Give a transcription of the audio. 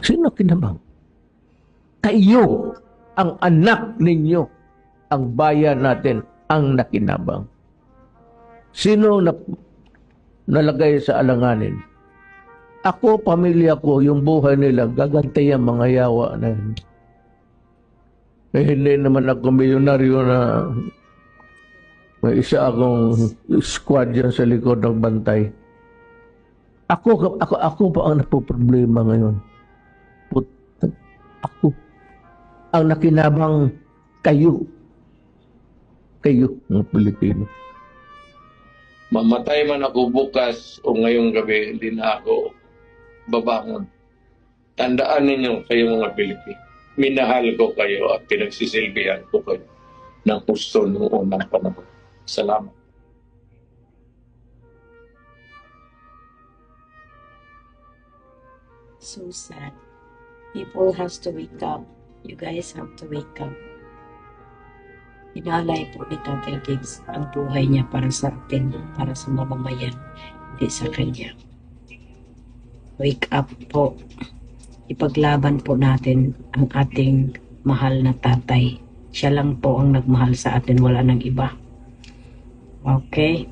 Sino kinabang? Kayo, ang anak ninyo, ang bayan natin, ang nakinabang. Sino nalagay sa alanganin? Ako, pamilya ko, yung buhay nila, gagantay ang mga yawa na yun. Eh, hindi naman ako milyonaryo na may isa akong squad yan sa likod ng bantay. Ako pa ang napoproblema ngayon. Ako ang nakinabang, kayo, mga Pilipino. Mamatay man ako bukas o ngayong gabi, hindi na ako babangon. Tandaan ninyo kayo mga Pilipino. Minahal ko kayo at pinagsisilbihan ko kayo ng gusto noong unang panahon. Salamat. So sad. People has to wake up. You guys have to wake up. Inalay po ni Tatay Diggs ang buhay niya para sa atin, para sa mamamayan, hindi sa kanya. Wake up po. Ipaglaban po natin ang ating mahal na tatay. Siya lang po ang nagmahal sa atin, wala nang iba. Okay?